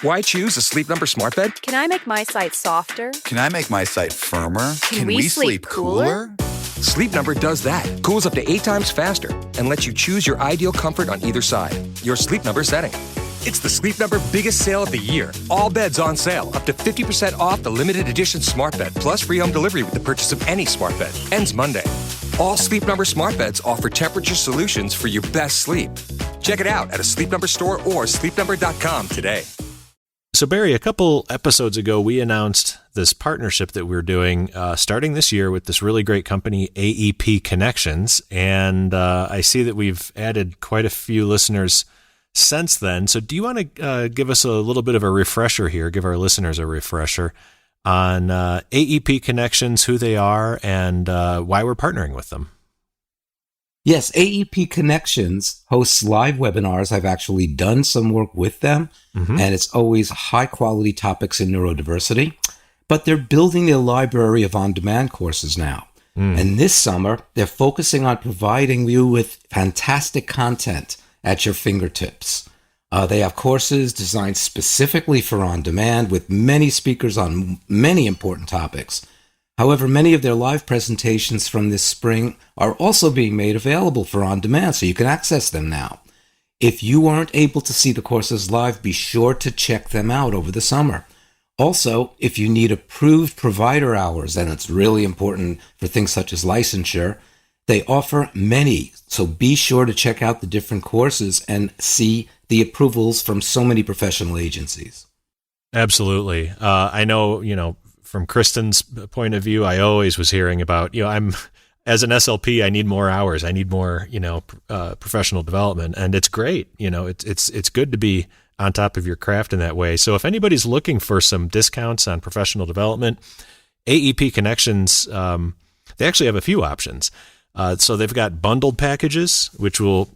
Why choose a Sleep Number smart bed? Can I make my site softer? Can I make my site firmer? Can we sleep cooler? Sleep Number does that. Cools up to 8 times faster and lets you choose your ideal comfort on either side. Your Sleep Number setting. It's the Sleep Number biggest sale of the year. All beds on sale. Up to 50% off the limited edition smart bed, plus free home delivery with the purchase of any smart bed. Ends Monday. All Sleep Number smart beds offer temperature solutions for your best sleep. Check it out at a Sleep Number store or sleepnumber.com today. So, Barry, a couple episodes ago, we announced this partnership that we're doing starting this year with this really great company, AEP Connections. And I see that we've added quite a few listeners since then. So do you want to give us a little bit of a refresher here, give our listeners a refresher on AEP Connections, who they are, and why we're partnering with them? Yes, AEP Connections hosts live webinars. I've actually done some work with them, and it's always high-quality topics in neurodiversity. But they're building a library of on-demand courses now. And this summer, they're focusing on providing you with fantastic content at your fingertips. They have courses designed specifically for on-demand with many speakers on many important topics. However, many of their live presentations from this spring are also being made available for on-demand, so you can access them now. If you aren't able to see the courses live, be sure to check them out over the summer. Also, if you need approved provider hours, and it's really important for things such as licensure, they offer many, so be sure to check out the different courses and see the approvals from so many professional agencies. Absolutely. I know, from Kristen's point of view, I always was hearing about, I'm as an SLP, I need more hours. I need more, professional development. And it's great. It's good to be on top of your craft in that way. So if anybody's looking for some discounts on professional development, AEP Connections, they actually have a few options. So they've got bundled packages, which will,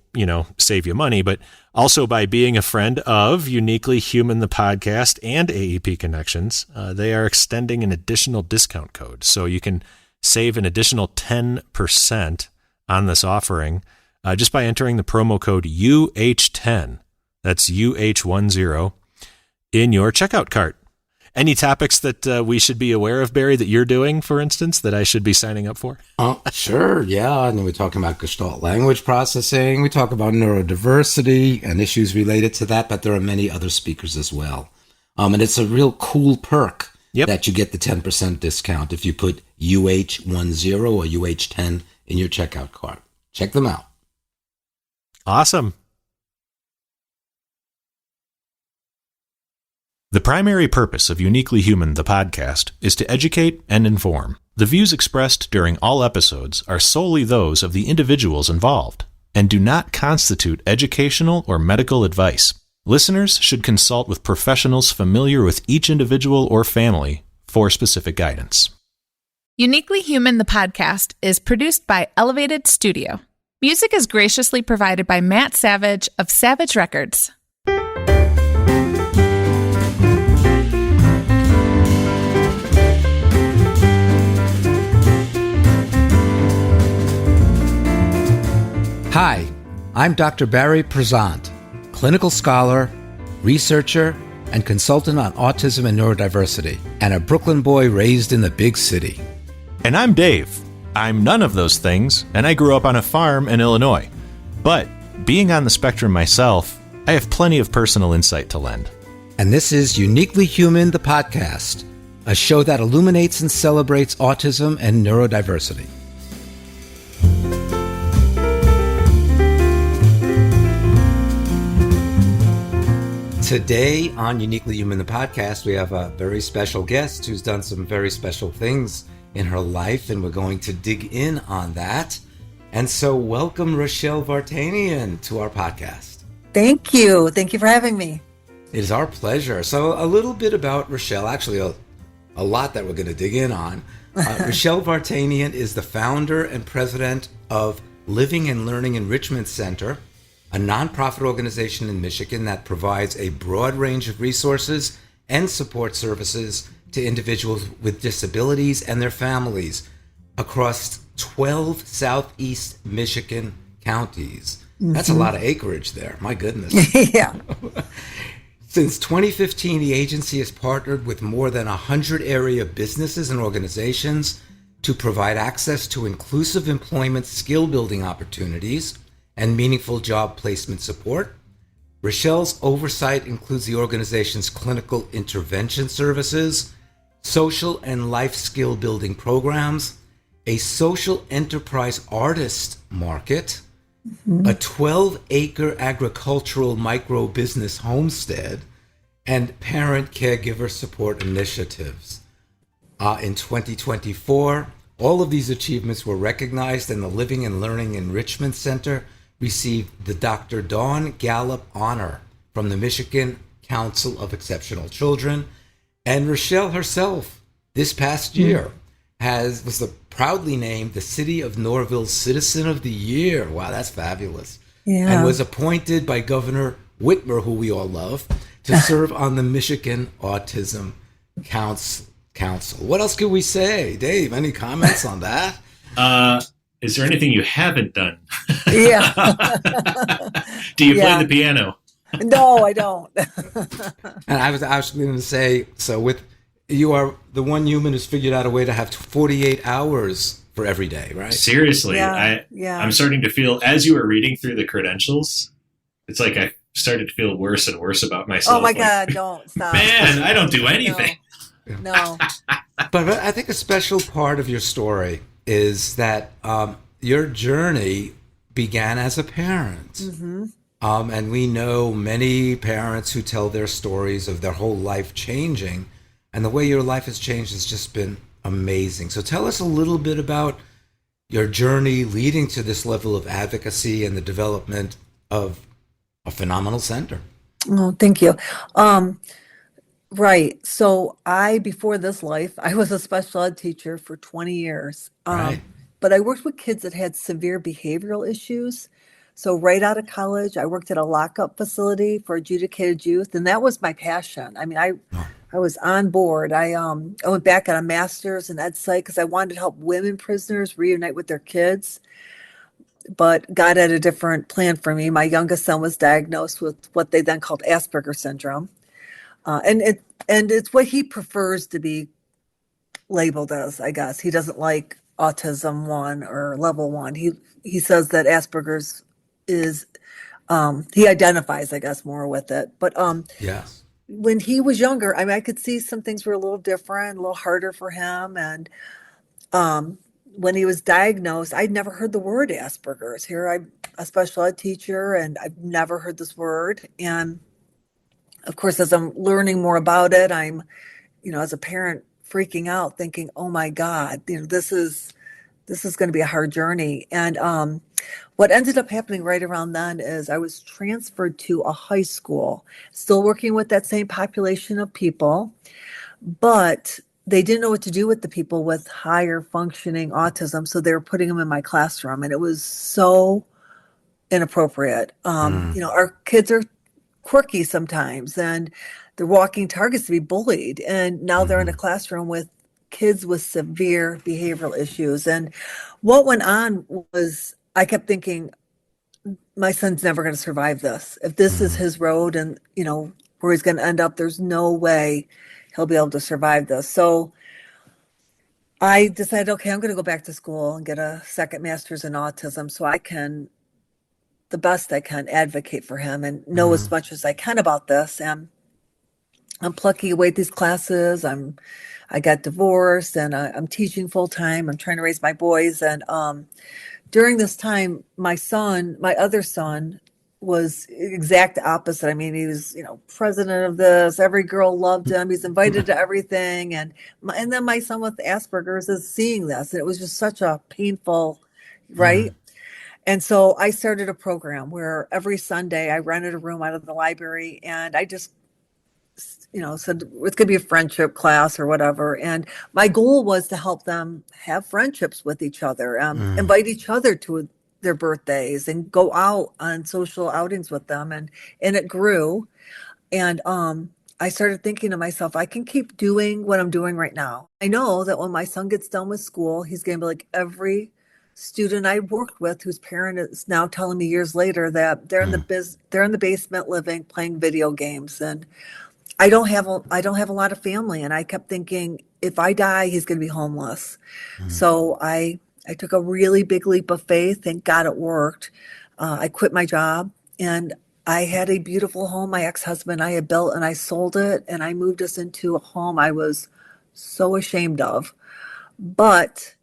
save you money, but also by being a friend of Uniquely Human, the podcast, and AEP Connections, they are extending an additional discount code. So you can save an additional 10% on this offering just by entering the promo code UH10. That's UH10 in your checkout cart. Any topics that we should be aware of, Barry, that you're doing, for instance, that I should be signing up for? Sure, yeah. And then we're talking about Gestalt language processing. We talk about neurodiversity and issues related to that, but there are many other speakers as well. And it's a real cool perk that you get the 10% discount if you put UH10 or UH10 in your checkout cart. Check them out. Awesome. The primary purpose of Uniquely Human, the podcast, is to educate and inform. The views expressed during all episodes are solely those of the individuals involved and do not constitute educational or medical advice. Listeners should consult with professionals familiar with each individual or family for specific guidance. Uniquely Human, the podcast, is produced by Elevated Studio. Music is graciously provided by Matt Savage of Savage Records. Hi, I'm Dr. Barry Prezant, clinical scholar, researcher, and consultant on autism and neurodiversity, and a Brooklyn boy raised in the big city. And I'm Dave. I'm none of those things, and I grew up on a farm in Illinois. But being on the spectrum myself, I have plenty of personal insight to lend. And this is Uniquely Human, the podcast, a show that illuminates and celebrates autism and neurodiversity. Today on Uniquely Human, the podcast, we have a very special guest who's done some very special things in her life, and we're going to dig in on that. And so welcome Rachelle Vartanian to our podcast. Thank you. Thank you for having me. It is our pleasure. So a little bit about Rachelle, actually a lot that we're going to dig in on. Rachelle Vartanian is the founder and president of Living and Learning Enrichment Center, a nonprofit organization in Michigan that provides a broad range of resources and support services to individuals with disabilities and their families across 12 Southeast Michigan counties. Mm-hmm. That's a lot of acreage there. My goodness. Yeah. Since 2015, the agency has partnered with more than 100 area businesses and organizations to provide access to inclusive employment skill building opportunities and meaningful job placement support. Rachelle's oversight includes the organization's clinical intervention services, social and life skill building programs, a social enterprise artist market, a 12-acre agricultural micro-business homestead, and parent caregiver support initiatives. In 2024, all of these achievements were recognized, and the Living and Learning Enrichment Center received the Dr. Dawn Gallup Honor from the Michigan Council of Exceptional Children. And Rachelle herself, this past year, was proudly named the City of Norville Citizen of the Year. Wow, that's fabulous. Yeah. And was appointed by Governor Whitmer, who we all love, to serve on the Michigan Autism Council. What else could we say? Dave, any comments on that? Is there anything you haven't done? Yeah. Do you play the piano? No, I don't. And I was going to say, so you are the one human who's figured out a way to have 48 hours for every day, right? Seriously, Yeah. I'm starting to feel, as you were reading through the credentials, it's like I started to feel worse and worse about myself. Oh my God, don't stop. Man, I don't do anything. No. But I think a special part of your story is that your journey began as a parent. Mm-hmm. And we know many parents who tell their stories of their whole life changing. And the way your life has changed has just been amazing. So tell us a little bit about your journey leading to this level of advocacy and the development of a phenomenal center. Oh, thank you. Right. So before this life, I was a special ed teacher for 20 years. Right. But I worked with kids that had severe behavioral issues. So right out of college, I worked at a lockup facility for adjudicated youth, and that was my passion. I mean, I was on board. I went back on a master's in ed psych because I wanted to help women prisoners reunite with their kids. But God had a different plan for me. My youngest son was diagnosed with what they then called Asperger's syndrome. And it's what he prefers to be labeled as, I guess. He doesn't like autism 1 or level 1. He says that Asperger's is, he identifies, I guess, more with it. But Yes. when he was younger, I mean, I could see some things were a little different, a little harder for him. And when he was diagnosed, I'd never heard the word Asperger's. Here I'm a special ed teacher, and I've never heard this word. And of course, as I'm learning more about it, I'm, as a parent, freaking out, thinking, "Oh my God, this is going to be a hard journey." And what ended up happening right around then is I was transferred to a high school, still working with that same population of people, but they didn't know what to do with the people with higher functioning autism, so they were putting them in my classroom, and it was so inappropriate. Our kids are quirky sometimes, and they're walking targets to be bullied. And now they're in a classroom with kids with severe behavioral issues. And what went on was I kept thinking, my son's never going to survive this. If this is his road and, where he's going to end up, there's no way he'll be able to survive this. So I decided, okay, I'm going to go back to school and get a second master's in autism so I can, the best I can, advocate for him and know as much as I can about this. And I'm plucking away at these classes. I got divorced, and I'm teaching full time. I'm trying to raise my boys. And during this time, my other son, was exact opposite. I mean, he was, president of this. Every girl loved him. He's invited to everything. And then my son with Asperger's is seeing this. And it was just such a painful, right? And so I started a program where every Sunday I rented a room out of the library, and I just, said it's going to be a friendship class or whatever. And my goal was to help them have friendships with each other, invite each other to their birthdays and go out on social outings with them. And it grew. And I started thinking to myself, I can keep doing what I'm doing right now. I know that when my son gets done with school, he's going to be like every student I worked with whose parent is now telling me years later that they're they're in the basement living, playing video games. And I don't have a lot of family. And I kept thinking, if I die, he's going to be homeless. So I took a really big leap of faith. Thank God it worked. I quit my job and I had a beautiful home my ex-husband and I had built, and I sold it and I moved us into a home I was so ashamed of. But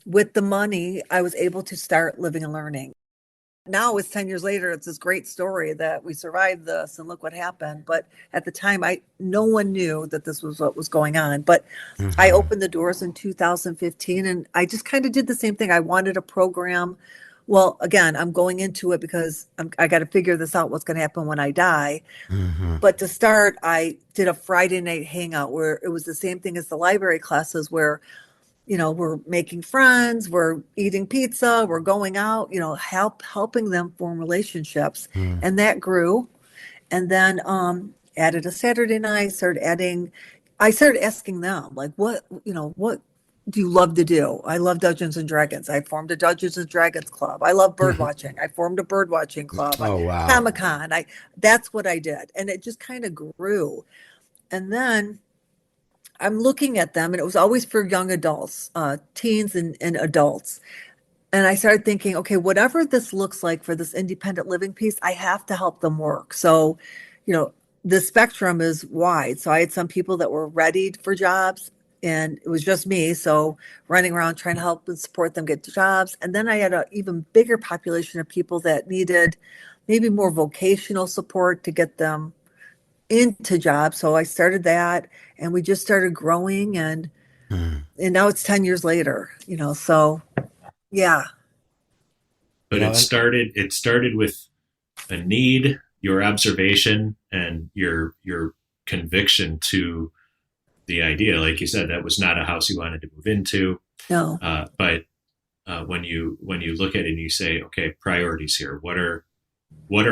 with the money, I was able to start living and learning. Now it's 10 years later, it's this great story that we survived this and look what happened. But at the time, no one knew that this was what was going on. But I opened the doors in 2015 and I just kind of did the same thing. I wanted a program. Well, again, I'm going into it because I got to figure this out, what's going to happen when I die. But to start, I did a Friday night hangout where it was the same thing as the library classes where we're making friends, we're eating pizza, we're going out, helping them form relationships. And that grew. And then added a Saturday night, I started asking them, like, what do you love to do? I love Dungeons and Dragons. I formed a Dungeons and Dragons club. I love bird watching. I formed a bird watching club. Oh, wow. Comic-Con. That's what I did. And it just kind of grew. And then I'm looking at them, and it was always for young adults, teens and adults. And I started thinking, okay, whatever this looks like for this independent living piece, I have to help them work. So, the spectrum is wide. So I had some people that were ready for jobs, and it was just me. So running around trying to help and support them get jobs. And then I had an even bigger population of people that needed maybe more vocational support to get them into jobs. So I started that, and we just started growing, and now it's 10 years later, so yeah. But it started with a need, your observation, and your conviction to the idea. Like you said, that was not a house you wanted to move into. No. But when you look at it and you say, okay, priorities here, what are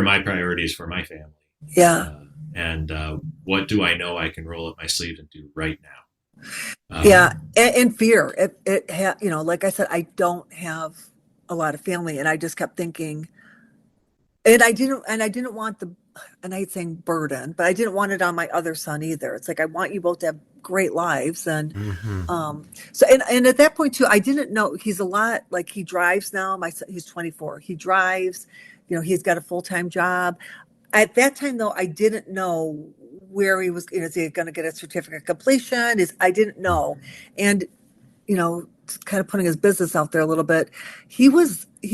my priorities for my family? Yeah. And what do I know I can roll up my sleeves and do right now? Yeah, and fear. Like I said, I don't have a lot of family, and I just kept thinking, and I didn't want and I hate saying burden, but I didn't want it on my other son either. It's like I want you both to have great lives, and so and at that point too, I didn't know he's a lot like he drives now. My son, he's 24. He drives. He's got a full-time job. At that time, though, I didn't know where he was. Is he going to get a certificate of completion? I didn't know. And, kind of putting his business out there a little bit, he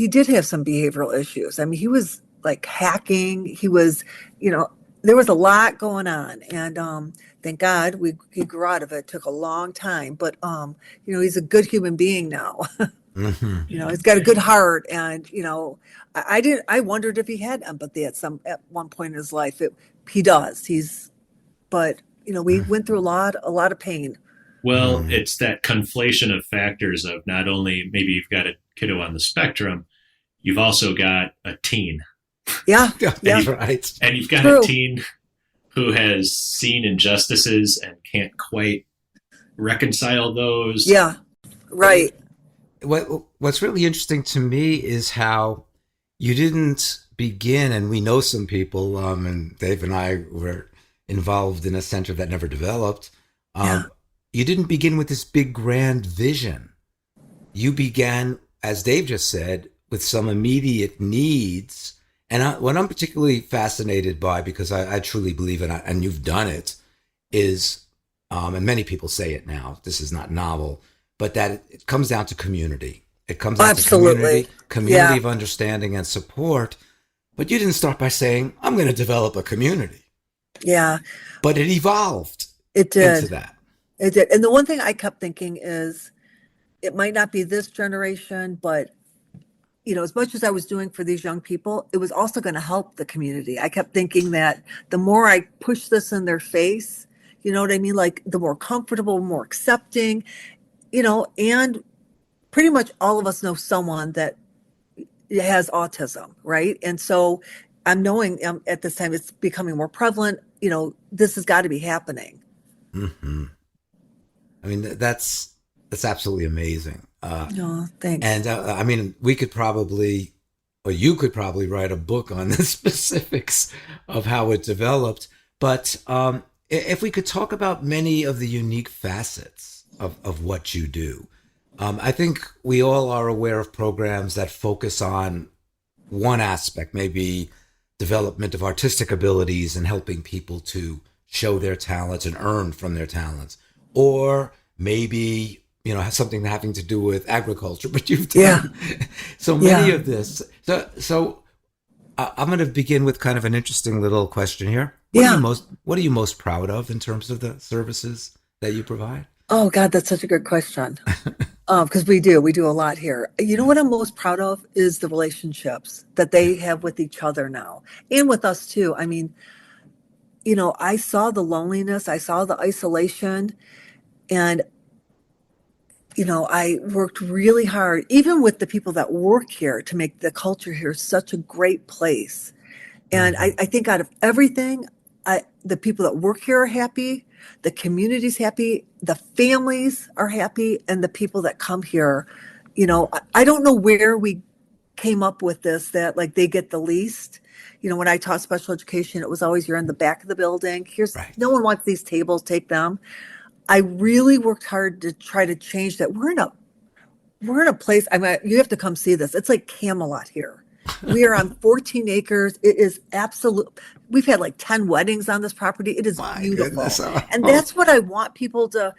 did have some behavioral issues. I mean, he was like hacking. He was, there was a lot going on. And thank God he grew out of it. It took a long time. But, he's a good human being now. He's got a good heart, and I wondered if he had empathy at one point in his life. He does. But we went through a lot of pain. Well, it's that conflation of factors of not only maybe you've got a kiddo on the spectrum, you've also got a teen. Yeah, Right. And you've got a teen who has seen injustices and can't quite reconcile those. Yeah, right. What's really interesting to me is how you didn't begin, and we know some people, and Dave and I were involved in a center that never developed. You didn't begin with this big grand vision. You began, as Dave just said, with some immediate needs. And what I'm particularly fascinated by, because I truly believe it, and you've done it, is, and many people say it now, this is not novel, but that it comes down to community. It comes down to community of understanding and support. But you didn't start by saying, I'm going to develop a community. Yeah. But it evolved. It did. Into that. It did. And the one thing I kept thinking is, it might not be this generation, but as much as I was doing for these young people, it was also going to help the community. I kept thinking that the more I push this in their face, you know what I mean? Like the more comfortable, more accepting, and pretty much all of us know someone that has autism, right? And so I'm knowing at this time it's becoming more prevalent. This has got to be happening. Mm-hmm. I mean, that's That's absolutely amazing. No, thanks. And I mean, we could probably, or you could probably write a book on the specifics of how it developed. But if we could talk about many of the unique facets of what you do, I think we all are aware of programs that focus on one aspect, maybe development of artistic abilities and helping people to show their talents and earn from their talents, or maybe has something having to do with agriculture. But you've done so many of this. So I'm going to begin with kind of an interesting little question here. What are you most proud of in terms of the services that you provide? Oh God, that's such a good question. Because we do a lot here. You know what I'm most proud of is the relationships that they have with each other now and with us too. I mean, I saw the loneliness, I saw the isolation, and I worked really hard, even with the people that work here, to make the culture here such a great place. And I think out of everything, the people that work here are happy, the community's happy, the families are happy, and the people that come here, I don't know where we came up with this, that like they get the least. When I taught special education, it was always you're in the back of the building. No one wants these tables, take them. I really worked hard to try to change that. We're in a place, I mean, you have to come see this. It's like Camelot here. We are on 14 acres. It is absolute. We've had like 10 weddings on this property. It is beautiful. And that's what I want people to,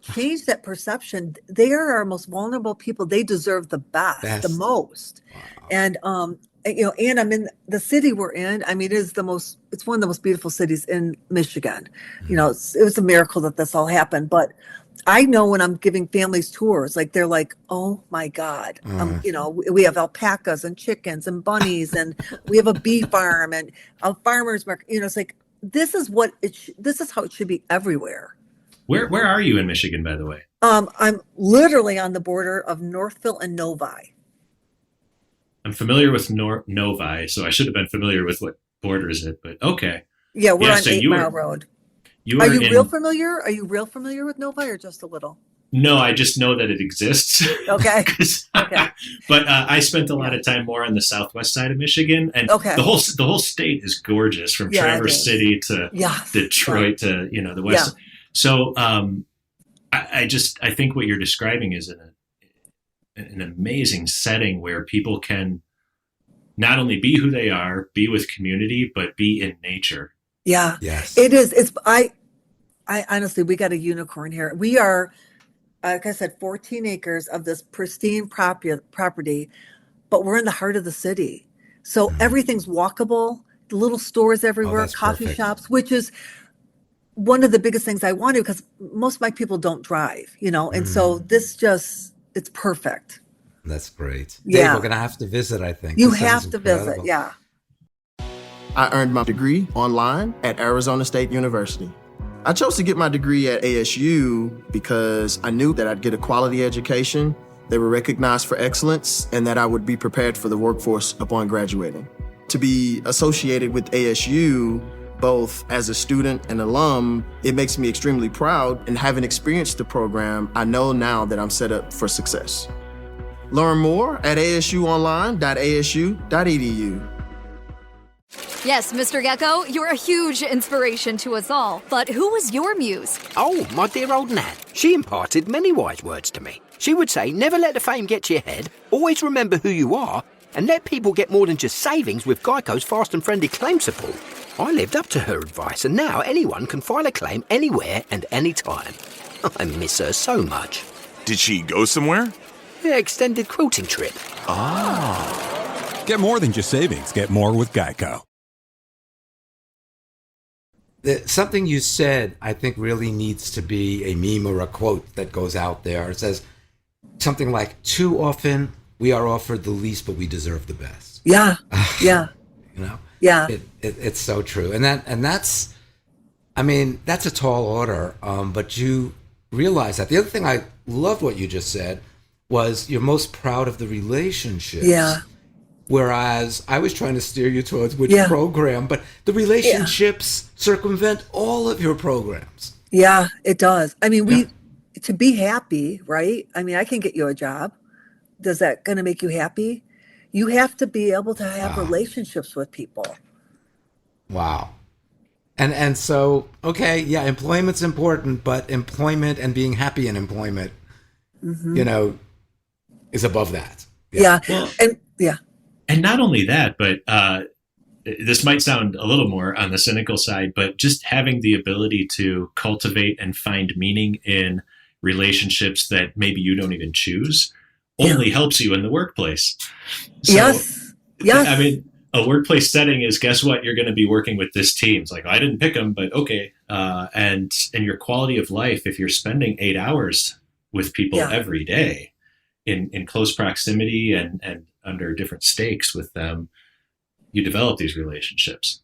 change that perception. They are our most vulnerable people. They deserve the best. The most. Wow. And, and I'm in the city we're in. I mean, it's one of the most beautiful cities in Michigan. It was a miracle that this all happened. But I know when I'm giving families tours, like they're like, oh my God, we have alpacas and chickens and bunnies, and we have a bee farm and a farmer's market. It's like, this is how it should be everywhere. Where are you in Michigan, by the way? I'm literally on the border of Northville and Novi. I'm familiar with Novi, so I should have been familiar with what border is it, but okay. Yeah, we're on 8 Mile Road. Are you real familiar? Are you real familiar with Novi or just a little? No, I just know that it exists. Okay. Okay. But I spent a lot of time more on the southwest side of Michigan, and the whole state is gorgeous, from Traverse City to Detroit to the west. Yeah. So I think what you're describing is an amazing setting where people can not only be who they are, be with community, but be in nature. Yeah. Yes. It is. I honestly, we got a unicorn here. We are, like I said, 14 acres of this pristine property, but we're in the heart of the city. So everything's walkable, the little stores everywhere, coffee shops, which is one of the biggest things I want to, because most of my people don't drive, and so this it's perfect. That's great. Yeah. Dave, we're going to have to visit, I think. You have to visit, yeah. I earned my degree online at Arizona State University. I chose to get my degree at ASU because I knew that I'd get a quality education, they were recognized for excellence, and that I would be prepared for the workforce upon graduating. To be associated with ASU, both as a student and alum, it makes me extremely proud, and having experienced the program, I know now that I'm set up for success. Learn more at asuonline.asu.edu. Yes, Mr. Gecko, you're a huge inspiration to us all. But who was your muse? Oh, my dear old Nan. She imparted many wise words to me. She would say, never let the fame get to your head, always remember who you are, and let people get more than just savings with Geico's fast and friendly claim support. I lived up to her advice, and now anyone can file a claim anywhere and anytime. I miss her so much. Did she go somewhere? Yeah, extended quilting trip. Ah. Get more than just savings. Get more with Geico. Something you said, I think, really needs to be a meme or a quote that goes out there. It says something like, too often we are offered the least, but we deserve the best. Yeah. Yeah. Yeah. It's so true. And that's a tall order. But you realize that. The other thing I loved what you just said was you're most proud of the relationships. Yeah. Whereas I was trying to steer you towards which program, but the relationships circumvent all of your programs. Yeah, it does. I mean, to be happy, right? I mean, I can get you a job. Does that going to make you happy? You have to be able to have relationships with people. Wow. And so, okay, yeah, employment's important, but employment and being happy in employment, is above that. Yeah. Well, yeah. And not only that, but this might sound a little more on the cynical side, but just having the ability to cultivate and find meaning in relationships that maybe you don't even choose only helps you in the workplace. So, yes. I mean, a workplace setting is, guess what? You're going to be working with this team. It's like, I didn't pick them, but okay. And your quality of life, if you're spending 8 hours with people every day in close proximity and under different stakes with them, you develop these relationships.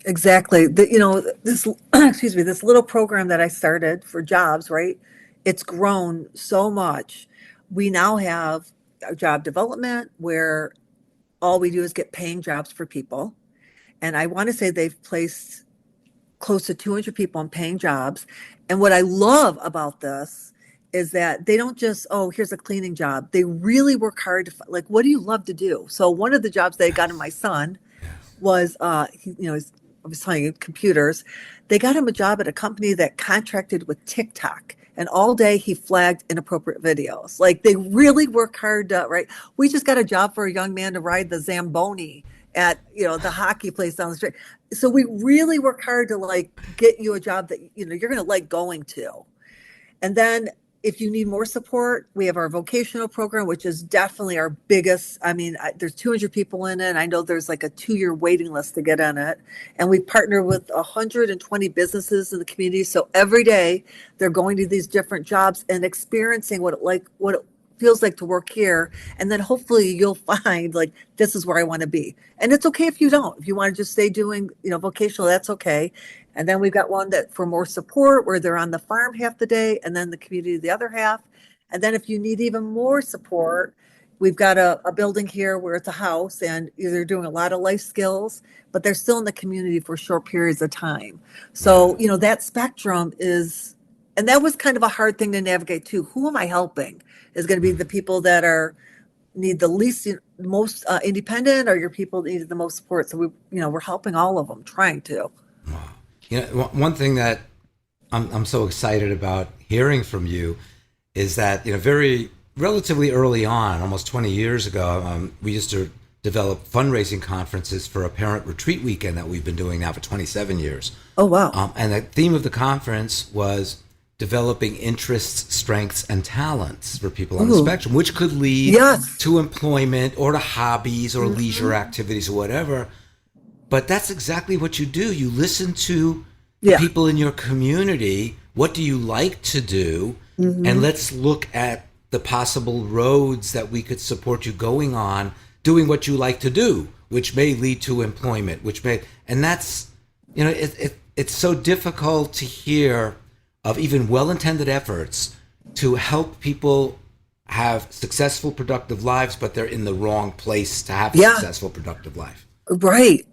Exactly. This this little program that I started for jobs, right? It's grown so much. We now have a job development where all we do is get paying jobs for people. And I want to say they've placed close to 200 people in paying jobs. And what I love about this is that they don't just, oh, here's a cleaning job. They really work hard to, like, what do you love to do? So one of the jobs they got in my son was, I was telling you, computers. They got him a job at a company that contracted with TikTok. And all day he flagged inappropriate videos. Like, they really work hard to, right? We just got a job for a young man to ride the Zamboni at, the hockey place down the street. So we really work hard to, like, get you a job that, you're going to like going to. And then if you need more support, we have our vocational program, which is definitely our biggest. I mean, there's 200 people in it. I know there's like a 2-year waiting list to get on it. And we partner with 120 businesses in the community. So every day they're going to these different jobs and experiencing what it feels like to work here. And then hopefully you'll find, like, this is where I want to be. And it's okay if you don't. If you want to just stay doing, vocational, that's okay. And then we've got one that for more support where they're on the farm half the day and then the community the other half. And then if you need even more support, we've got a building here where it's a house and they're doing a lot of life skills, but they're still in the community for short periods of time. So, that spectrum is, and that was kind of a hard thing to navigate too. Who am I helping? Is going to be the people that need the least, most independent, or your people that need the most support. So we're helping all of them, trying to. One thing that I'm so excited about hearing from you is that, very relatively early on, almost 20 years ago, we used to develop fundraising conferences for a parent retreat weekend that we've been doing now for 27 years. Oh, wow. And the theme of the conference was developing interests, strengths, and talents for people on the spectrum, which could lead to employment or to hobbies or leisure activities or whatever. But that's exactly what you do. You listen to the people in your community. What do you like to do? And let's look at the possible roads that we could support you going on, doing what you like to do, which may lead to employment, and that's, it's so difficult to hear of even well-intended efforts to help people have successful, productive lives, but they're in the wrong place to have a successful, productive life. Right.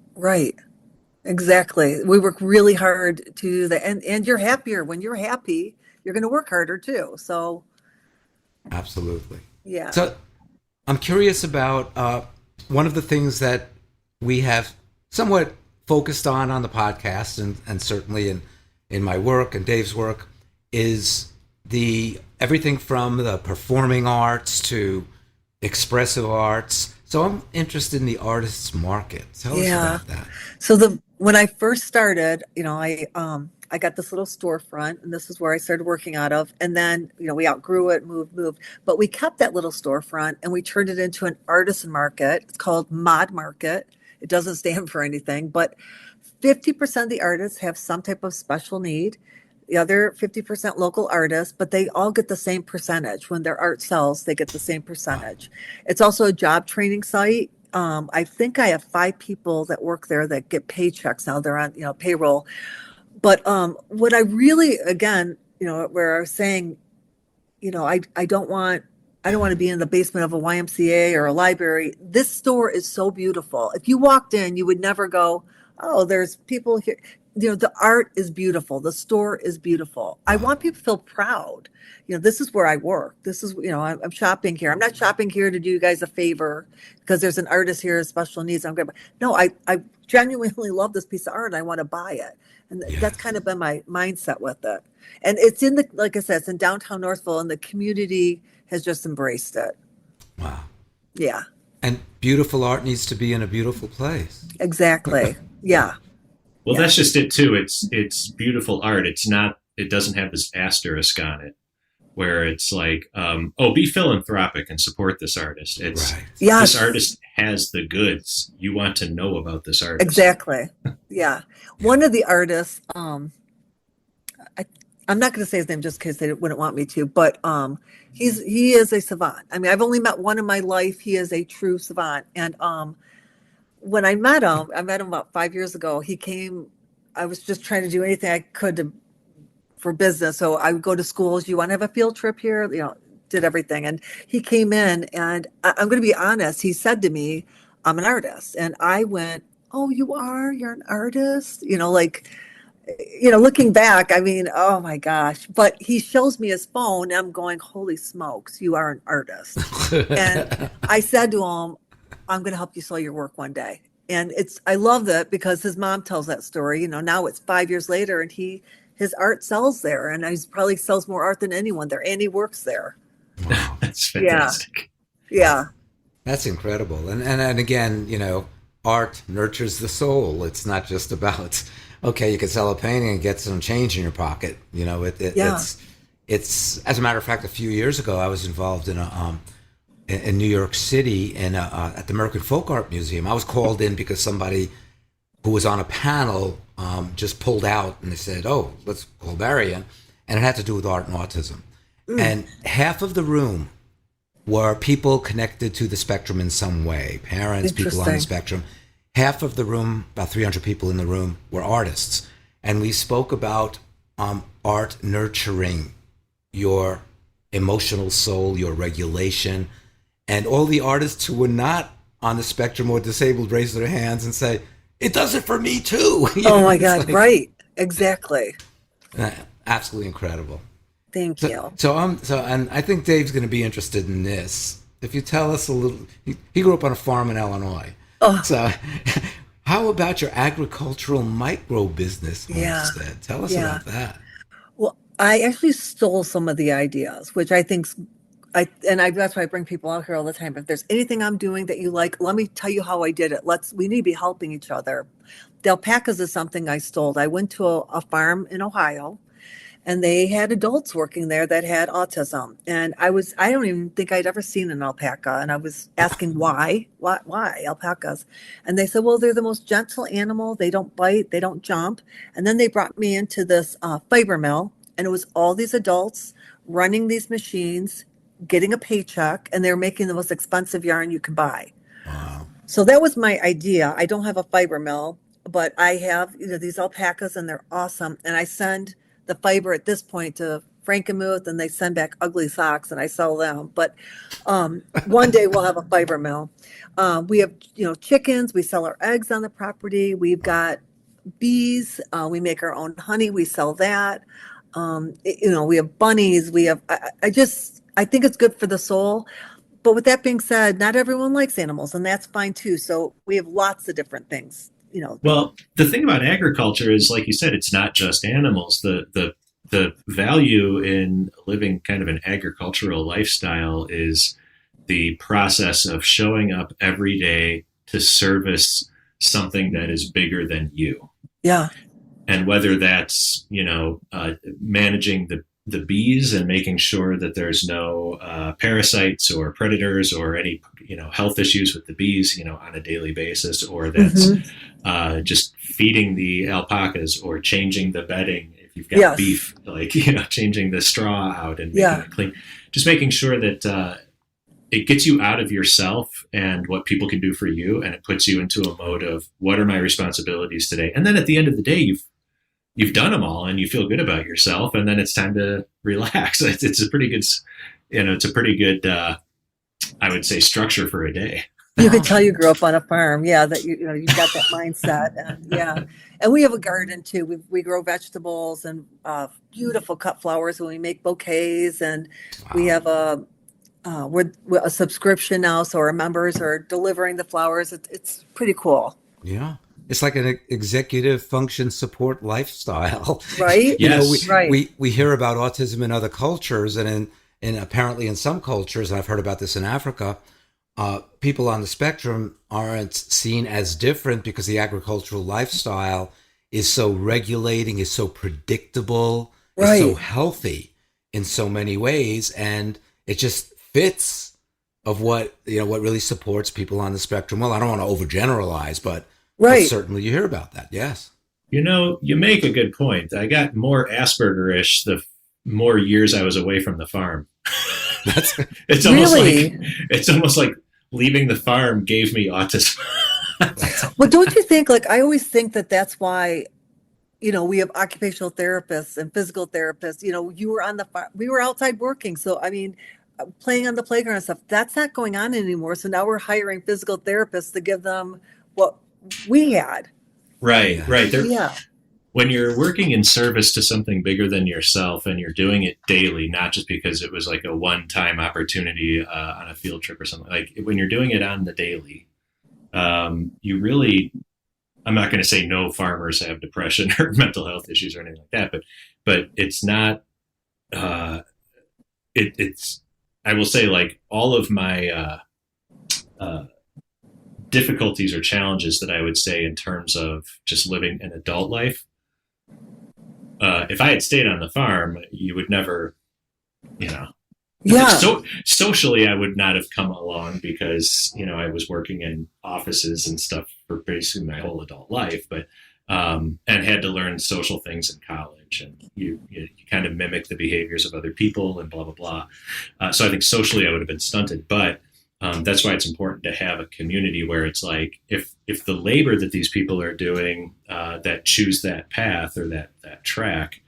Exactly. We work really hard to do that. And you're happier. When you're happy, you're going to work harder too. So. Absolutely. Yeah. So I'm curious about one of the things that we have somewhat focused on the podcast, and certainly in my work and Dave's work, is everything from the performing arts to expressive arts. So I'm interested in the artist's market. Tell us about that. So when I first started, I got this little storefront, and this is where I started working out of. And then, we outgrew it, moved, but we kept that little storefront and we turned it into an artisan market. It's called Mod Market. It doesn't stand for anything, but 50% of the artists have some type of special need. The other 50% local artists, but they all get the same percentage. When their art sells, they get the same percentage. It's also a job training site. I think I have 5 people that work there that get paychecks now. They're on, payroll. But what I really, again, where I was saying, I don't want to be in the basement of a YMCA or a library. This store is so beautiful. If you walked in, you would never go, oh, there's people here. the art is beautiful. The store is beautiful. I want people to feel proud. This is where I work. This is, I'm shopping here. I'm not shopping here to do you guys a favor because there's an artist here with special needs. I'm going to, no, I genuinely love this piece of art and I want to buy it. And that's kind of been my mindset with it. And it's like I said, it's in downtown Northville and the community has just embraced it. Wow. Yeah. And beautiful art needs to be in a beautiful place. Exactly. Yeah. Well, that's just it too. It's beautiful art. It doesn't have this asterisk on it where it's like, be philanthropic and support this artist. It's This artist has the goods. You want to know about this artist. Exactly. Yeah. One of the artists, I'm not going to say his name just because they wouldn't want me to, but he is a savant. I mean, I've only met one in my life. He is a true savant. And when I met him about 5 years ago. He came, I was just trying to do anything I could for business. So I would go to schools. You want to have a field trip here? Did everything. And he came in and I'm going to be honest. He said to me, I'm an artist. And I went, oh, you are? You're an artist? Looking back, I mean, oh my gosh. But he shows me his phone and I'm going, holy smokes, you are an artist. And I said to him, I'm going to help you sell your work one day. And I love that because his mom tells that story. Now it's 5 years later and his art sells there and he probably sells more art than anyone there. And he works there. Wow. That's fantastic. Yeah. That's incredible. And again, art nurtures the soul. It's not just about, okay, you can sell a painting and get some change in your pocket. It's as a matter of fact, a few years ago, I was involved in New York City at the American Folk Art Museum. I was called in because somebody who was on a panel just pulled out and they said, oh, let's call Barry in. And it had to do with art and autism. And half of the room were people connected to the spectrum in some way, parents, people on the spectrum. Half of the room, about 300 people in the room, were artists. And we spoke about art nurturing your emotional soul, your regulation. And all the artists who were not on the spectrum or disabled raised their hands and say, it does it for me too. Oh my God, right. Exactly. Absolutely incredible. Thank you. And I think Dave's going to be interested in this. If you tell us a little, he grew up on a farm in Illinois. Oh. So how about your agricultural micro business homestead? Tell us about that. Well, I actually stole some of the ideas, which I think that's why I bring people out here all the time. If there's anything I'm doing that you like, let me tell you how I did it. We need to be helping each other. The alpacas is something I stole. I went to a farm in Ohio and they had adults working there that had autism. And I don't even think I'd ever seen an alpaca. And I was asking why alpacas? And they said, well, they're the most gentle animal. They don't bite, they don't jump. And then they brought me into this fiber mill and it was all these adults running these machines, getting a paycheck, and they're making the most expensive yarn you can buy. Wow. So that was my idea. I don't have a fiber mill, but I have, these alpacas and they're awesome. And I send the fiber at this point to Frankenmuth and they send back ugly socks and I sell them. But one day we'll have a fiber mill. We have, chickens. We sell our eggs on the property. We've got bees. We make our own honey. We sell that. We have bunnies. We have, I think it's good for the soul. But with that being said, not everyone likes animals and that's fine too. So we have lots of different things. Well, the thing about agriculture is, like you said, it's not just animals. The value in living kind of an agricultural lifestyle is the process of showing up every day to service something that is bigger than you. Yeah. And whether that's, managing the bees and making sure that there's no parasites or predators or any, health issues with the bees, on a daily basis, or that's just feeding the alpacas or changing the bedding. If you've got beef, changing the straw out and making it clean, just making sure that it gets you out of yourself and what people can do for you. And it puts you into a mode of what are my responsibilities today? And then at the end of the day, you've done them all and you feel good about yourself. And then it's time to relax. It's a pretty good, I would say, structure for a day. You could tell you grew up on a farm. Yeah, that you know, you've got that mindset. And yeah. And we have a garden too. We grow vegetables and beautiful cut flowers when we make bouquets. And we have we're a subscription now, so our members are delivering the flowers. It's pretty cool. Yeah. It's like an executive function support lifestyle. Right? You know, Yes. we hear about autism in other cultures, and apparently in some cultures, and I've heard about this in Africa, people on the spectrum aren't seen as different because the agricultural lifestyle is so regulating, is so predictable, is so healthy in so many ways, and it just fits of what really supports people on the spectrum. Well, I don't want to overgeneralize, but certainly you hear about that. Yes. You know, you make a good point. I got more Asperger-ish the more years I was away from the farm. It's almost like leaving the farm gave me autism. Well, don't you think, like, I always think that's why, you know, we have occupational therapists and physical therapists. You know, you were on the farm, we were outside working. So, I mean, playing on the playground and stuff, that's not going on anymore. So now we're hiring physical therapists to give them what we had. Right. Yeah. When you're working in service to something bigger than yourself and you're doing it daily, not just because it was like a one-time opportunity on a field trip or something, like when you're doing it on the daily, you really, I'm not going to say no farmers have depression or mental health issues or anything like that, but it's not, it's, I will say, like, all of my difficulties or challenges that I would say in terms of just living an adult life, if I had stayed on the farm, you would never, you know. Yeah. So socially, I would not have come along because, you know, I was working in offices and stuff for basically my whole adult life, but and had to learn social things in college, and you kind of mimic the behaviors of other people and blah blah blah. So I think socially, I would have been stunted, but that's why it's important to have a community where it's like, if the labor that these people are doing that choose that path or that track,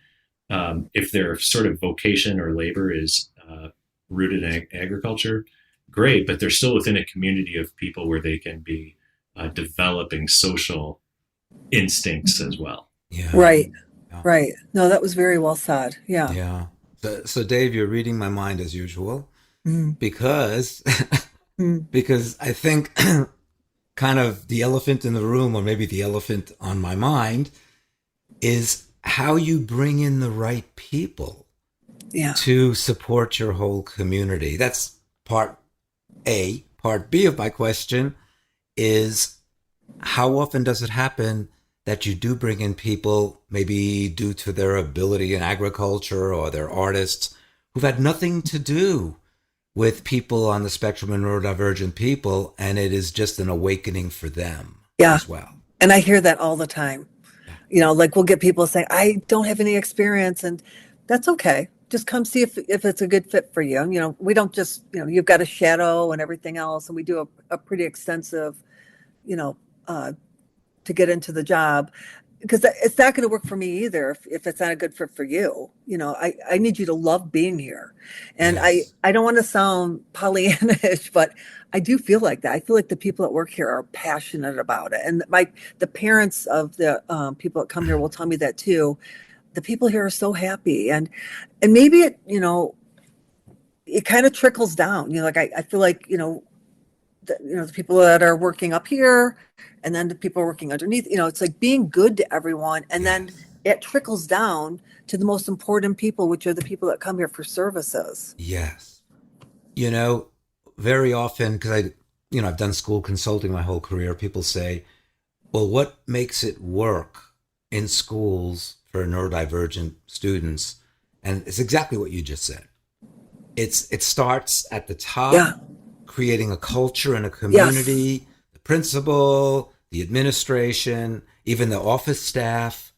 if their sort of vocation or labor is rooted in agriculture, great, but they're still within a community of people where they can be developing social instincts as well. Yeah. Right. No, that was very well said. Yeah. Yeah. So Dave, you're reading my mind as usual, because because I think kind of the elephant in the room, or maybe the elephant on my mind, is how you bring in the right people to support your whole community. That's part A. Part B of my question is, how often does it happen that you do bring in people, maybe due to their ability in agriculture or they're artists, who've had nothing to do with people on the spectrum and neurodivergent people, and it is just an awakening for them as well? And I hear that all the time. You know, like, we'll get people saying, I don't have any experience, and that's okay. Just come see if it's a good fit for you. You know, we don't just, you know, you've got a shadow and everything else, and we do a pretty extensive, you know, to get into the job, because it's not going to work for me either if it's not a good fit for you. You know, I need you to love being here. And I don't want to sound Pollyanna-ish, but I do feel like that. I feel like the people that work here are passionate about it. And the parents of the people that come here will tell me that too. The people here are so happy. And maybe it, you know, it kind of trickles down. You know, like I feel like, the people that are working up here, and then the people working underneath, you know, it's like being good to everyone. And then it trickles down to the most important people, which are the people that come here for services. Yes. You know, very often, because I've done school consulting my whole career, people say, well, what makes it work in schools for neurodivergent students? And it's exactly what you just said. It starts at the top, creating a culture and a community, the principal, the administration, even the office staff.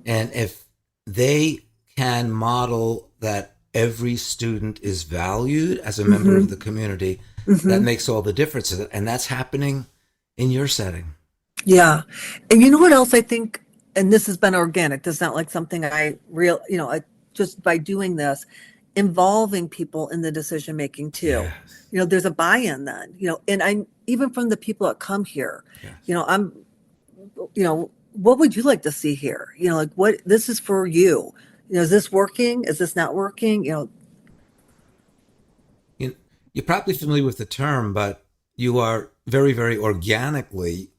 And if they can model that every student is valued as a member of the community, that makes all the difference. And that's happening in your setting. Yeah. And you know what else I think, and this has been organic, this is not like something just by doing this, involving people in the decision making too. Yes. You know, there's a buy-in then, you know, and I'm even from the people that come here, Yes. you know, what would you like to see here? You know, like what, this is for you. You know, is this working? Is this not working? You know, you're probably familiar with the term, but you are very, very organically,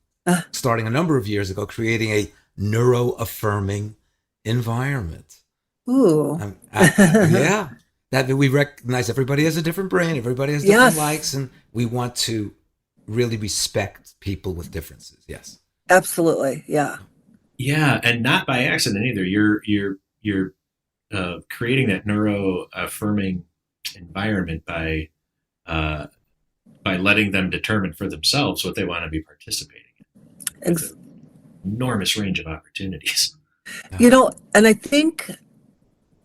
starting a number of years ago, creating a neuro-affirming environment. ooh. Yeah. That we recognize everybody has a different brain, everybody has different likes, and we want to really respect people with differences. Yes. Absolutely. Yeah. Yeah, and not by accident either. You're creating that neuro-affirming environment by letting them determine for themselves what they want to be participating in. Enormous range of opportunities. You know, and I think,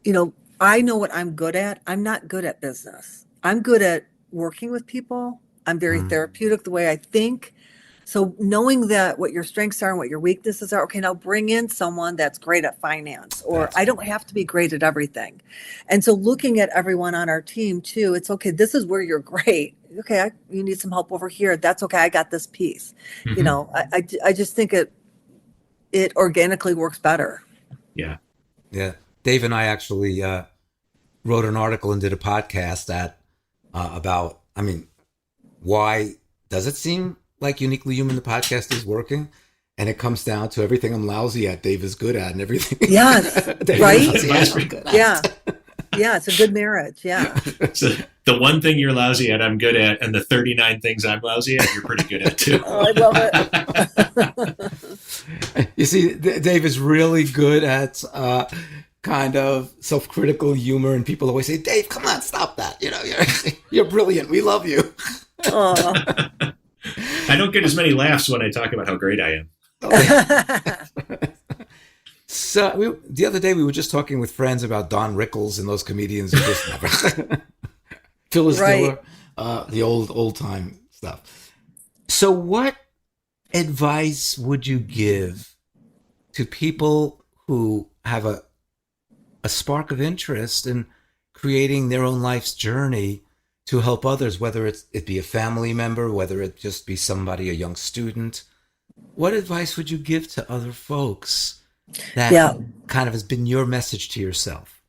you know, I know what I'm good at. I'm not good at business. I'm good at working with people. I'm very therapeutic the way I think. So knowing that what your strengths are and what your weaknesses are, okay, now bring in someone that's great at finance, or I don't have to be great at everything. And so looking at everyone on our team too, it's okay, this is where you're great. Okay, you need some help over here. That's okay, I got this piece. You know, I just think it organically works better. Yeah. Yeah. Dave and I actually wrote an article and did a podcast about, I mean, why does it seem like Uniquely Human, the podcast, is working? And it comes down to everything I'm lousy at, Dave is good at, and everything. Yes, right? Yeah. Yeah, it's a good marriage. Yeah. So the one thing you're lousy at, I'm good at, and the 39 things I'm lousy at, you're pretty good at too. Oh, I love it. You see, Dave is really good at kind of self-critical humor, and people always say, "Dave, come on, stop that! You know, you're brilliant. We love you." I don't get as many laughs when I talk about how great I am. So the other day we were just talking with friends about Don Rickles and those comedians who just never Phyllis Diller, the old time stuff. So what advice would you give to people who have a spark of interest in creating their own life's journey to help others, whether it be a family member, whether it just be somebody, a young student? What advice would you give to other folks that kind of has been your message to yourself?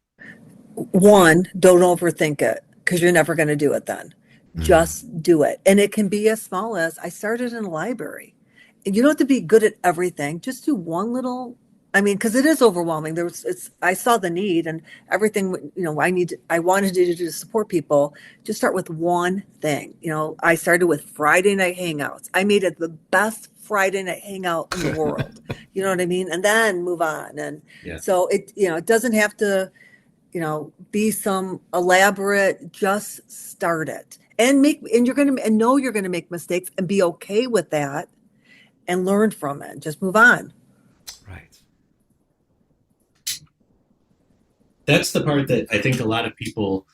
One, don't overthink it, because you're never going to do it then. Just do it. And it can be as small as, I started in a library. And you don't have to be good at everything. Just do one little, I mean, because it is overwhelming. I saw the need and everything, you know, I wanted to do to support people. Just start with one thing. You know, I started with Friday night hangouts. I made it the best Friday night hangout in the world. You know what I mean? And then move on. And so it doesn't have to, be some elaborate, just start it and know you're going to make mistakes and be okay with that and learn from it. Just move on. Right. That's the part that I think a lot of people,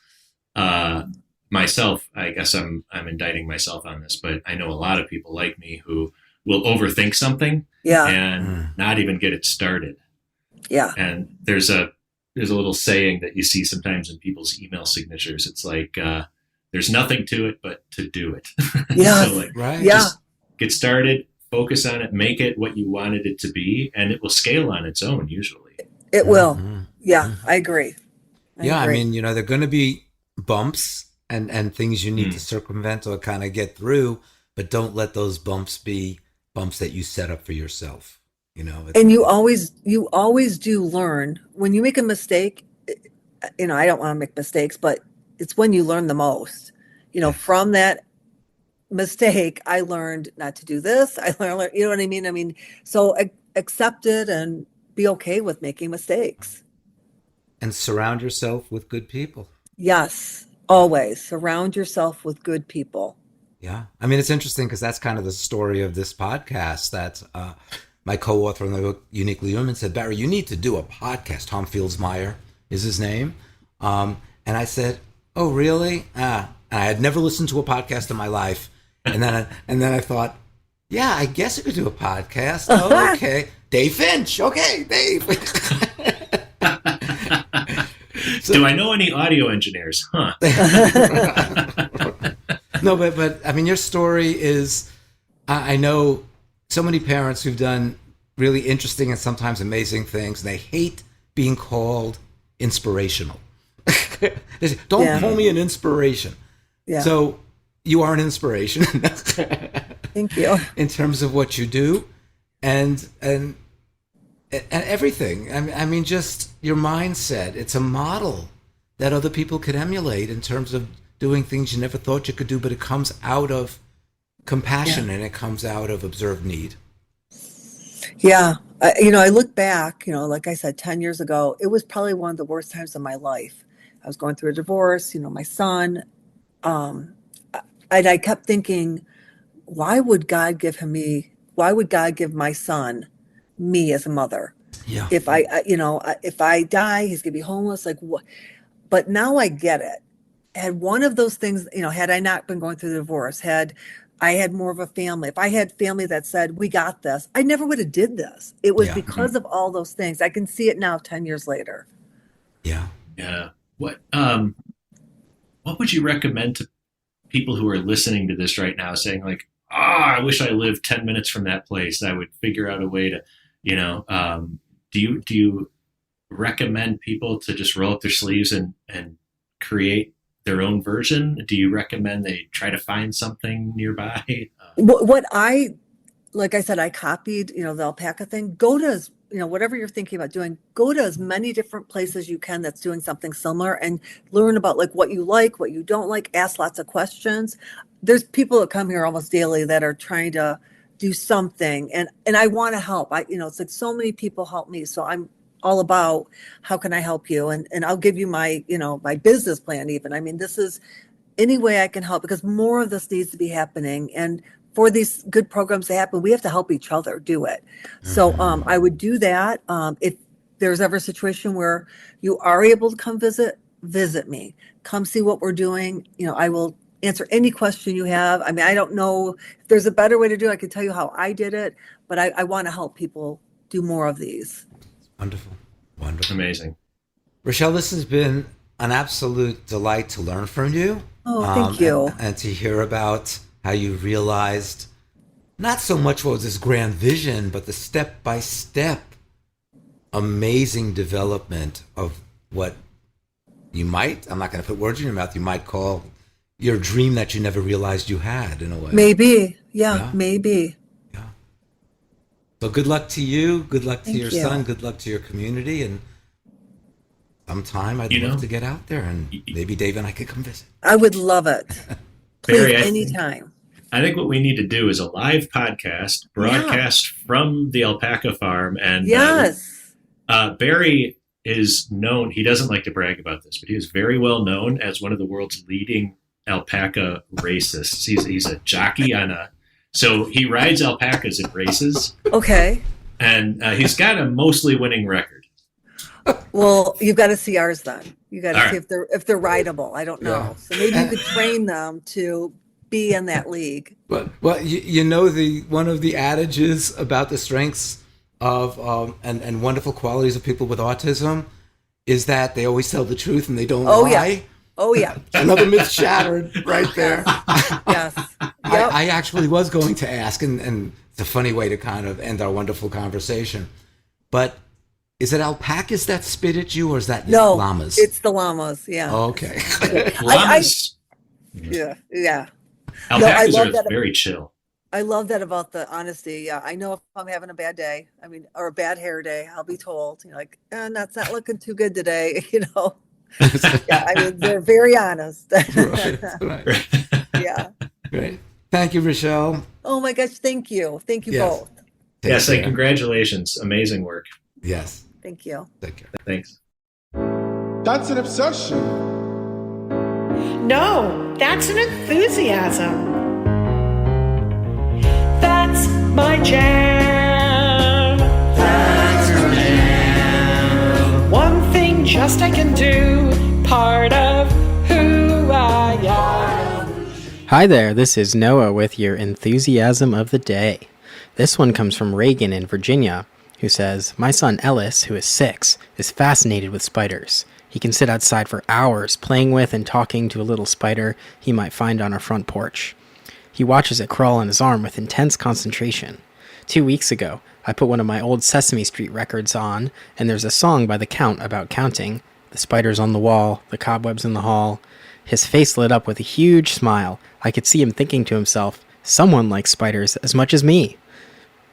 myself, I guess I'm indicting myself on this, but I know a lot of people like me who will overthink something and not even get it started. Yeah. And there's a little saying that you see sometimes in people's email signatures. It's like, there's nothing to it but to do it. Yeah. So right. Just get started, focus on it, make it what you wanted it to be, and it will scale on its own usually. It will. Yeah, I agree. I mean, there are going to be bumps and things you need to circumvent or kind of get through, but don't let those bumps be bumps that you set up for yourself. And you always do learn when you make a mistake. I don't want to make mistakes, but it's when you learn the most. From that mistake, I learned not to do this. I learned, you know what I mean? I mean, so accept it and be okay with making mistakes. And surround yourself with good people. Yes, always surround yourself with good people. Yeah. I mean, it's interesting because that's kind of the story of this podcast that my co-author on the book, Uniquely Human, said, Barry, you need to do a podcast. Tom Fieldsmeyer is his name. And I said, oh, really? And I had never listened to a podcast in my life. And then I thought, yeah, I guess I could do a podcast. Oh, okay. Dave Finch. Okay, Dave. Do I know any audio engineers? Huh. No, but I mean, your story is, I know so many parents who've done really interesting and sometimes amazing things. And they hate being called inspirational. They say, don't call me an inspiration. Yeah. So you are an inspiration. Thank you. In terms of what you do and everything. I mean, just your mindset. It's a model that other people could emulate in terms of doing things you never thought you could do, but it comes out of compassion and it comes out of observed need. Yeah. I look back, like I said, 10 years ago, it was probably one of the worst times of my life. I was going through a divorce, my son. And I kept thinking, why would God give my son me as a mother? Yeah. If I die, he's gonna be homeless. Like what? But now I get it. Had one of those things, had I not been going through the divorce, had I had more of a family, if I had family that said, we got this, I never would have did this. It was because of all those things. I can see it now 10 years later. Yeah. Yeah. What would you recommend to people who are listening to this right now saying like, I wish I lived 10 minutes from that place. I would figure out a way to, do you recommend people to just roll up their sleeves and create their own version? Do you recommend they try to find something nearby? Like I said, I copied, the alpaca thing. Go to, whatever you're thinking about doing, go to as many different places you can that's doing something similar and learn about like what you like, what you don't like, ask lots of questions. There's people that come here almost daily that are trying to do something and I want to help. It's like so many people help me. So I'm all about how can I help you? And I'll give you my, my business plan even. I mean, this is any way I can help because more of this needs to be happening. And for these good programs to happen, we have to help each other do it. So I would do that. If there's ever a situation where you are able to come visit me, come see what we're doing. I will answer any question you have. I mean, I don't know if there's a better way to do it. I can tell you how I did it, but I want to help people do more of these. Wonderful. Amazing. Rachelle, this has been an absolute delight to learn from you. Oh, thank you. And to hear about how you realized not so much what was this grand vision, but the step-by-step amazing development of what you might, I'm not going to put words in your mouth, you might call your dream that you never realized you had in a way. Maybe. Yeah. Maybe. Yeah. So good luck to you. Good luck to your son. Good luck to your community. And sometime I'd love to get out there and maybe Dave and I could come visit. I would love it. Please, Barry, anytime. I think what we need to do is a live podcast, broadcast from the alpaca farm. And Barry is known, he doesn't like to brag about this, but he is very well known as one of the world's leading alpaca racists. He's a jockey so he rides alpacas in races. Okay. And he's got a mostly winning record. Well, you've got to see ours then. You got to see if they're rideable. I don't know. Yeah. So maybe you could train them to be in that league. Well, one of the adages about the strengths of and wonderful qualities of people with autism is that they always tell the truth and they don't lie. Yeah. Oh yeah. Another myth shattered right there. Yes. Yep. I actually was going to ask, and it's a funny way to kind of end our wonderful conversation, but is it alpacas that spit at you, or is that llamas? It's the llamas. Yeah. Oh, okay. Llamas. Yeah. Alpacas are very chill. I love that about the honesty. Yeah, I know if I'm having a bad day, or a bad hair day, I'll be told, that's not looking too good today, Yeah, they're very honest. Right. Yeah. Great. Thank you, Rachelle. Oh my gosh, thank you. Thank you both. Yes, and congratulations. Amazing work. Yes. Thank you. Take care. Thanks. That's an obsession. No, that's an enthusiasm. That's my jam. That's my jam. One thing just I can do, part of who I am. Hi there, this is Noah with your enthusiasm of the day. This one comes from Reagan in Virginia, who says, "My son Ellis, who is 6, is fascinated with spiders. He can sit outside for hours, playing with and talking to a little spider he might find on our front porch. He watches it crawl on his arm with intense concentration. 2 weeks ago, I put one of my old Sesame Street records on, and there's a song by the Count about counting. The spiders on the wall, the cobwebs in the hall. His face lit up with a huge smile. I could see him thinking to himself, someone likes spiders as much as me.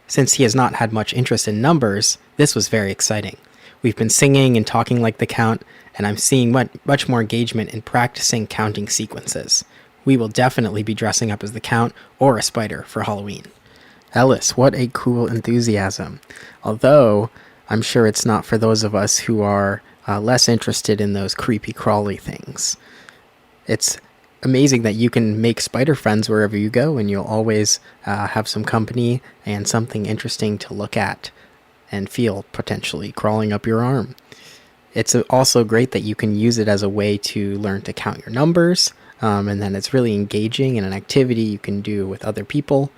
Since he has not had much interest in numbers, this was very exciting. We've been singing and talking like the Count, and I'm seeing much more engagement in practicing counting sequences. We will definitely be dressing up as the Count or a spider for Halloween. Ellis, what a cool enthusiasm. Although, I'm sure it's not for those of us who are less interested in those creepy crawly things. It's amazing that you can make spider friends wherever you go, and you'll always have some company and something interesting to look at and feel potentially crawling up your arm. It's also great that you can use it as a way to learn to count your numbers, and then it's really engaging and an activity you can do with other people,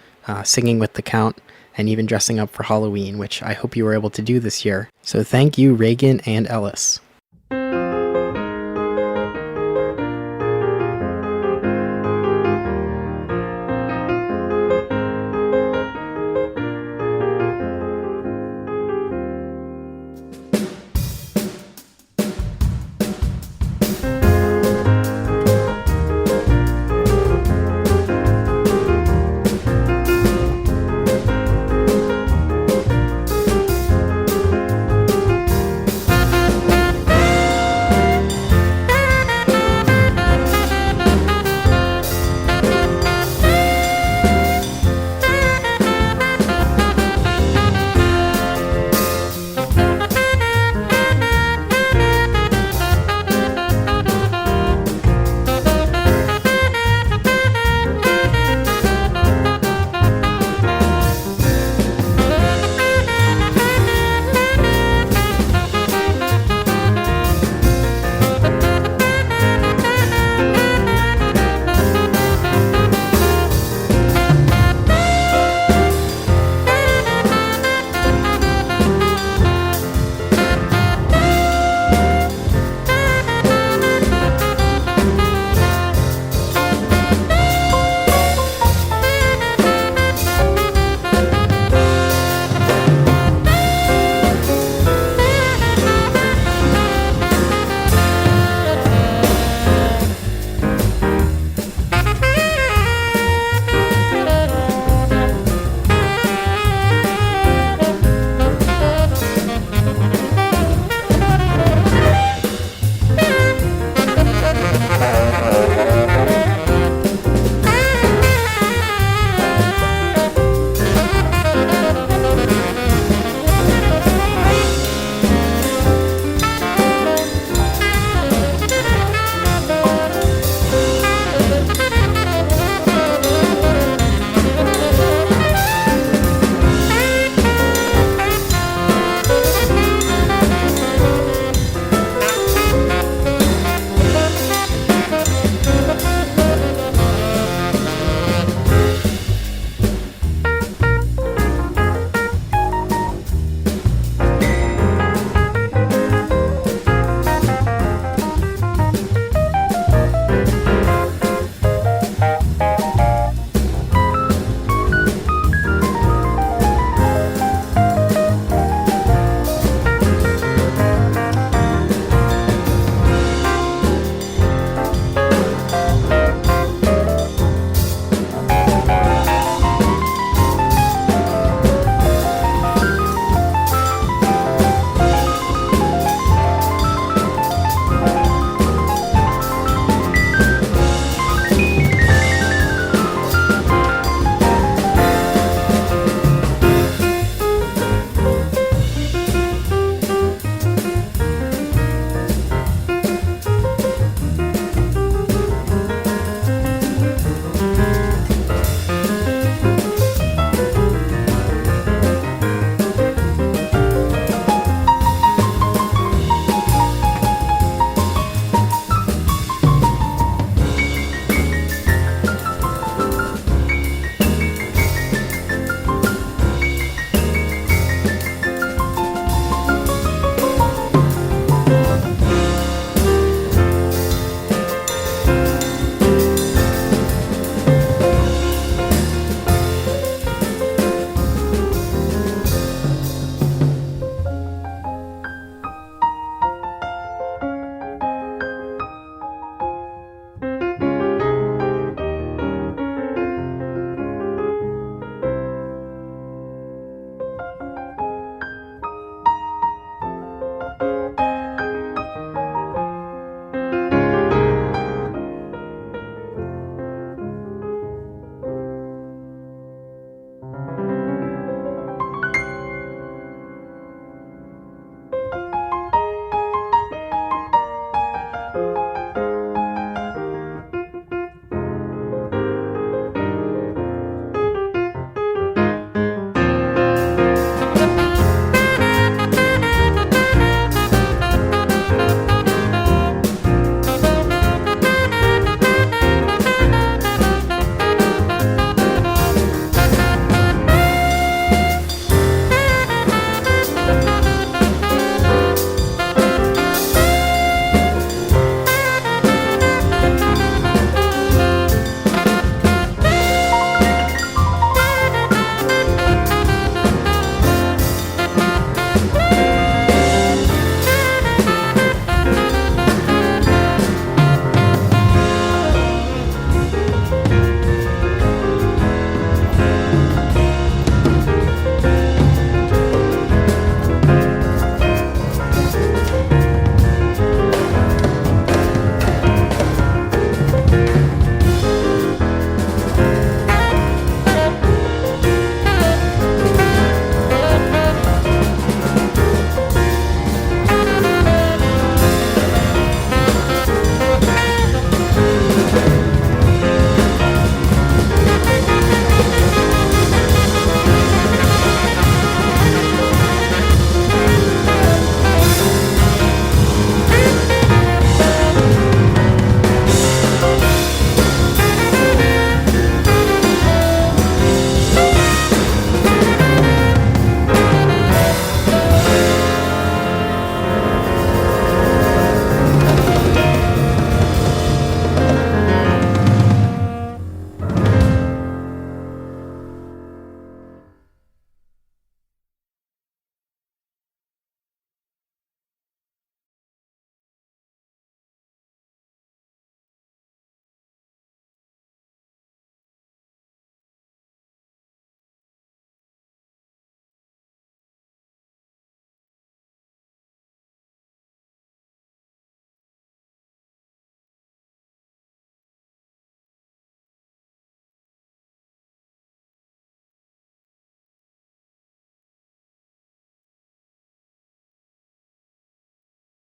singing with the Count, and even dressing up for Halloween, which I hope you were able to do this year. So thank you, Reagan and Ellis.